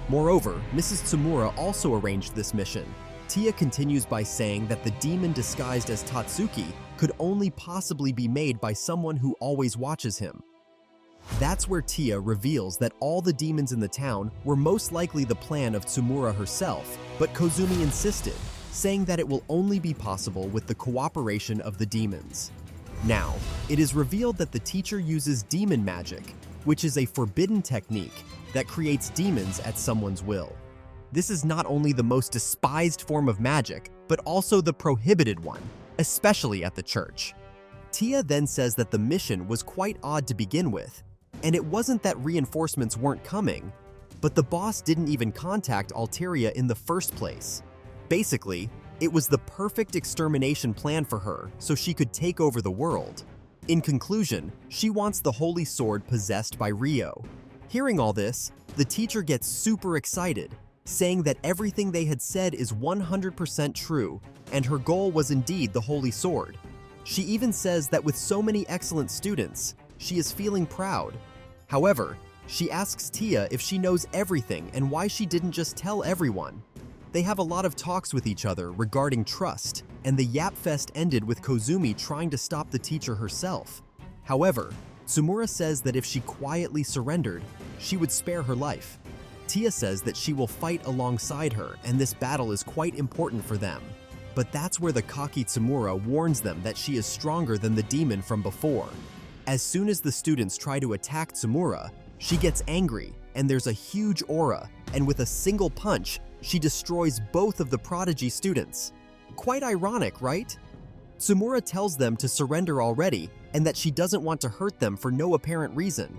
Moreover, Mrs. Tsumura also arranged this mission. Tia continues by saying that the demon disguised as Tatsuki could only possibly be made by someone who always watches him. That's where Tia reveals that all the demons in the town were most likely the plan of Tsumura herself, but Kazumi insisted, saying that it will only be possible with the cooperation of the demons. Now, it is revealed that the teacher uses demon magic, which is a forbidden technique that creates demons at someone's will. This is not only the most despised form of magic, but also the prohibited one, especially at the church. Tia then says that the mission was quite odd to begin with, and it wasn't that reinforcements weren't coming, but the boss didn't even contact Alteria in the first place. Basically, it was the perfect extermination plan for her so she could take over the world. In conclusion, she wants the holy sword possessed by Ryo. Hearing all this, the teacher gets super excited, saying that everything they had said is 100% true, and her goal was indeed the holy sword. She even says that with so many excellent students, she is feeling proud. However, she asks Tia if she knows everything and why she didn't just tell everyone. They have a lot of talks with each other regarding trust, and the Yap Fest ended with Kazumi trying to stop the teacher herself. However, Tsumura says that if she quietly surrendered, she would spare her life. Tia says that she will fight alongside her, and this battle is quite important for them. But that's where the cocky Tsumura warns them that she is stronger than the demon from before. As soon as the students try to attack Tsumura, she gets angry, and there's a huge aura, and with a single punch, she destroys both of the prodigy students. Quite ironic, right? Tsumura tells them to surrender already, and that she doesn't want to hurt them for no apparent reason.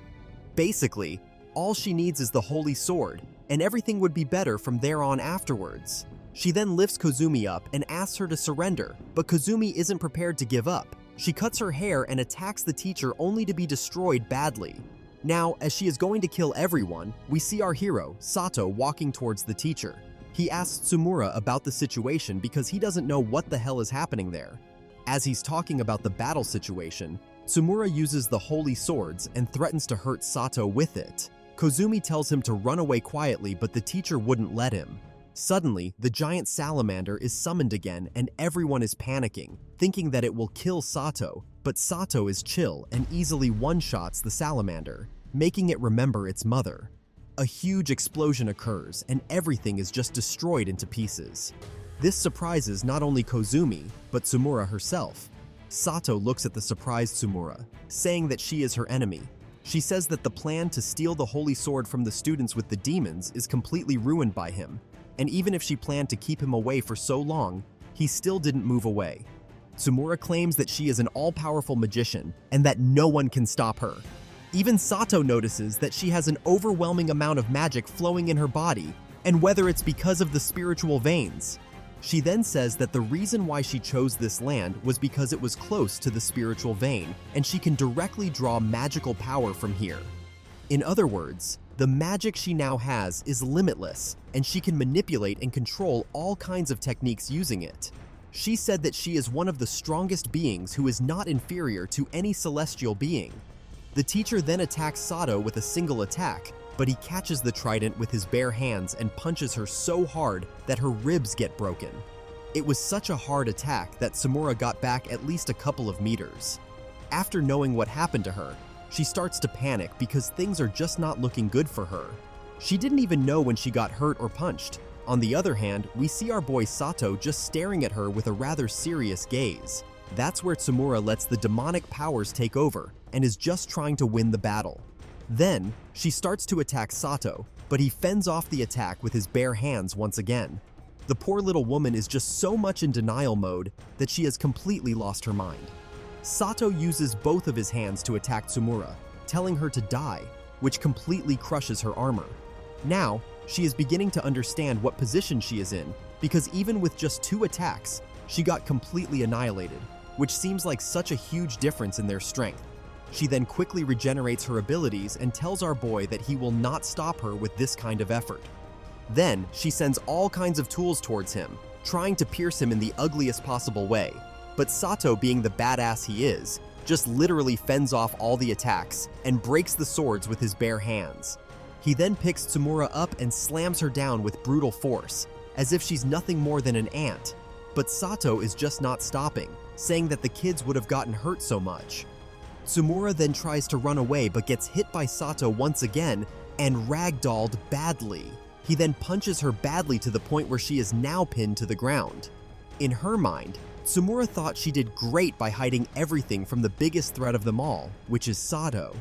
Basically, all she needs is the holy sword, and everything would be better from there on afterwards. She then lifts Kazumi up and asks her to surrender, but Kazumi isn't prepared to give up. She cuts her hair and attacks the teacher only to be destroyed badly. Now, as she is going to kill everyone, we see our hero, Sato, walking towards the teacher. He asks Tsumura about the situation because he doesn't know what the hell is happening there. As he's talking about the battle situation, Tsumura uses the holy swords and threatens to hurt Sato with it. Kazumi tells him to run away quietly, but the teacher wouldn't let him. Suddenly, the giant salamander is summoned again and everyone is panicking, thinking that it will kill Sato, but Sato is chill and easily one-shots the salamander, making it remember its mother. A huge explosion occurs and everything is just destroyed into pieces. This surprises not only Kazumi, but Tsumura herself. Sato looks at the surprised Tsumura, saying that she is her enemy. She says that the plan to steal the holy sword from the students with the demons is completely ruined by him, and even if she planned to keep him away for so long, he still didn't move away. Tsumura claims that she is an all-powerful magician and that no one can stop her. Even Sato notices that she has an overwhelming amount of magic flowing in her body, and whether it's because of the spiritual veins. She then says that the reason why she chose this land was because it was close to the spiritual vein, and she can directly draw magical power from here. In other words, the magic she now has is limitless, and she can manipulate and control all kinds of techniques using it. She said that she is one of the strongest beings who is not inferior to any celestial being. The teacher then attacks Sato with a single attack, but he catches the trident with his bare hands and punches her so hard that her ribs get broken. It was such a hard attack that Tsumura got back at least a couple of meters. After knowing what happened to her, she starts to panic because things are just not looking good for her. She didn't even know when she got hurt or punched. On the other hand, we see our boy Sato just staring at her with a rather serious gaze. That's where Tsumura lets the demonic powers take over and is just trying to win the battle. Then, she starts to attack Sato, but he fends off the attack with his bare hands once again. The poor little woman is just so much in denial mode that she has completely lost her mind. Sato uses both of his hands to attack Tsumura, telling her to die, which completely crushes her armor. Now, she is beginning to understand what position she is in, because even with just 2 attacks, she got completely annihilated, which seems like such a huge difference in their strength. She then quickly regenerates her abilities and tells our boy that he will not stop her with this kind of effort. Then, she sends all kinds of tools towards him, trying to pierce him in the ugliest possible way. But Sato, being the badass he is, just literally fends off all the attacks and breaks the swords with his bare hands. He then picks Tsumura up and slams her down with brutal force, as if she's nothing more than an ant. But Sato is just not stopping, saying that the kids would have gotten hurt so much. Tsumura then tries to run away but gets hit by Sato once again and ragdolled badly. He then punches her badly to the point where she is now pinned to the ground. In her mind, Tsumura thought she did great by hiding everything from the biggest threat of them all, which is Sato.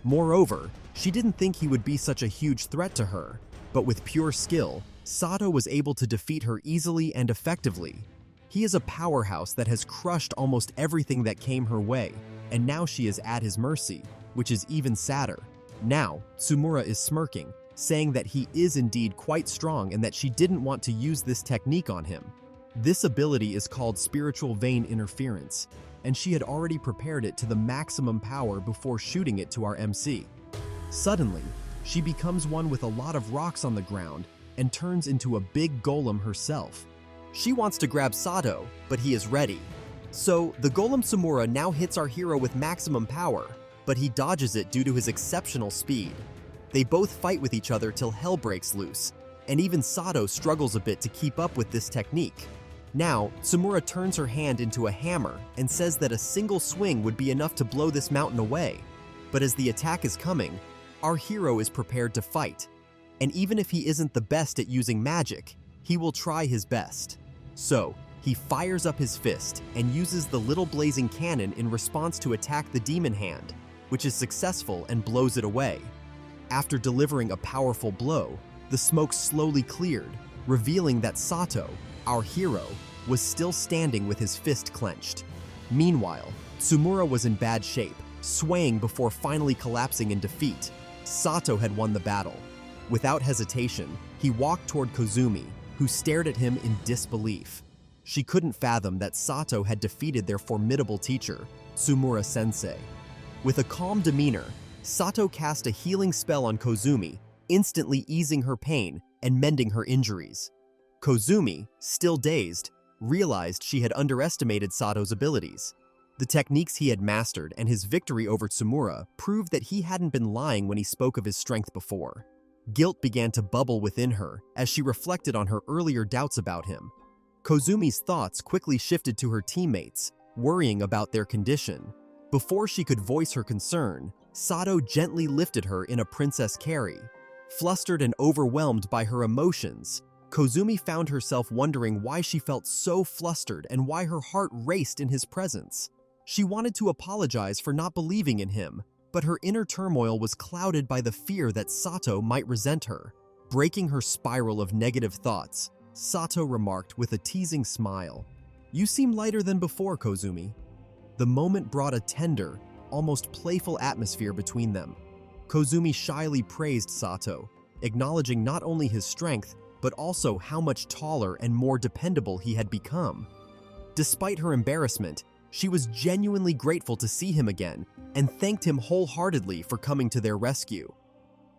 Moreover, she didn't think he would be such a huge threat to her, but with pure skill, Sato was able to defeat her easily and effectively. He is a powerhouse that has crushed almost everything that came her way, and now she is at his mercy, which is even sadder. Now, Tsumura is smirking, saying that he is indeed quite strong and that she didn't want to use this technique on him. This ability is called spiritual vein interference, and she had already prepared it to the maximum power before shooting it to our MC. Suddenly, she becomes one with a lot of rocks on the ground and turns into a big golem herself. She wants to grab Sato, but he is ready. So, the golem Tsumura now hits our hero with maximum power, but he dodges it due to his exceptional speed. They both fight with each other till hell breaks loose, and even Sato struggles a bit to keep up with this technique. Now, Tsumura turns her hand into a hammer and says that a single swing would be enough to blow this mountain away. But as the attack is coming, our hero is prepared to fight. And even if he isn't the best at using magic, he will try his best. So, he fires up his fist and uses the little blazing cannon in response to attack the demon hand, which is successful and blows it away. After delivering a powerful blow, the smoke slowly cleared, revealing that Sato, our hero, was still standing with his fist clenched. Meanwhile, Tsumura was in bad shape, swaying before finally collapsing in defeat. Sato had won the battle. Without hesitation, he walked toward Kazumi, who stared at him in disbelief. She couldn't fathom that Sato had defeated their formidable teacher, Tsumura-sensei. With a calm demeanor, Sato cast a healing spell on Kazumi, instantly easing her pain and mending her injuries. Kazumi, still dazed, realized she had underestimated Sato's abilities. The techniques he had mastered and his victory over Tsumura proved that he hadn't been lying when he spoke of his strength before. Guilt began to bubble within her as she reflected on her earlier doubts about him. Kazumi's thoughts quickly shifted to her teammates, worrying about their condition. Before she could voice her concern, Sato gently lifted her in a princess carry. Flustered and overwhelmed by her emotions, Kazumi found herself wondering why she felt so flustered and why her heart raced in his presence. She wanted to apologize for not believing in him, but her inner turmoil was clouded by the fear that Sato might resent her. Breaking her spiral of negative thoughts, Sato remarked with a teasing smile, "You seem lighter than before, Kazumi." The moment brought a tender, almost playful atmosphere between them. Kazumi shyly praised Sato, acknowledging not only his strength, but also how much taller and more dependable he had become. Despite her embarrassment, she was genuinely grateful to see him again and thanked him wholeheartedly for coming to their rescue.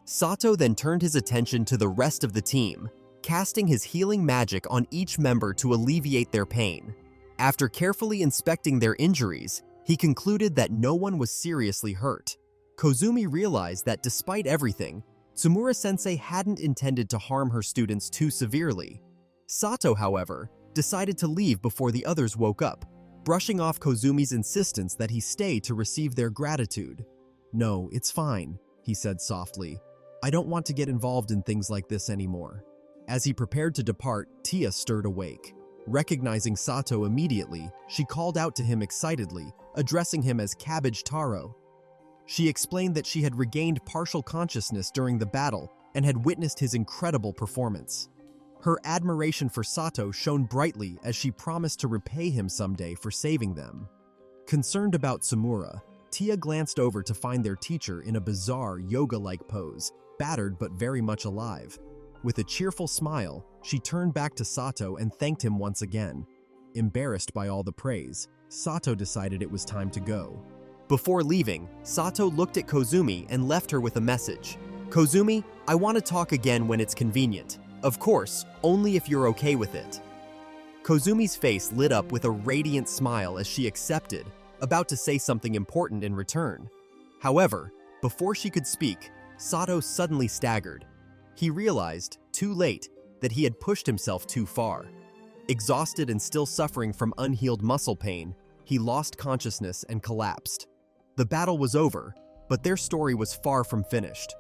Sato then turned his attention to the rest of the team, casting his healing magic on each member to alleviate their pain. After carefully inspecting their injuries, he concluded that no one was seriously hurt. Kazumi realized that despite everything, Tsumura-sensei hadn't intended to harm her students too severely. Sato, however, decided to leave before the others woke up, brushing off Kazumi's insistence that he stay to receive their gratitude. "No, it's fine," he said softly. "I don't want to get involved in things like this anymore." As he prepared to depart, Tia stirred awake. Recognizing Sato immediately, she called out to him excitedly, addressing him as Cabbage Taro. She explained that she had regained partial consciousness during the battle and had witnessed his incredible performance. Her admiration for Sato shone brightly as she promised to repay him someday for saving them. Concerned about Tsumura, Tia glanced over to find their teacher in a bizarre yoga-like pose, battered but very much alive. With a cheerful smile, she turned back to Sato and thanked him once again. Embarrassed by all the praise, Sato decided it was time to go. Before leaving, Sato looked at Kazumi and left her with a message. "Kazumi, I want to talk again when it's convenient. Of course, only if you're okay with it." Kazumi's face lit up with a radiant smile as she accepted, about to say something important in return. However, before she could speak, Sato suddenly staggered. He realized, too late, that he had pushed himself too far. Exhausted and still suffering from unhealed muscle pain, he lost consciousness and collapsed. The battle was over, but their story was far from finished.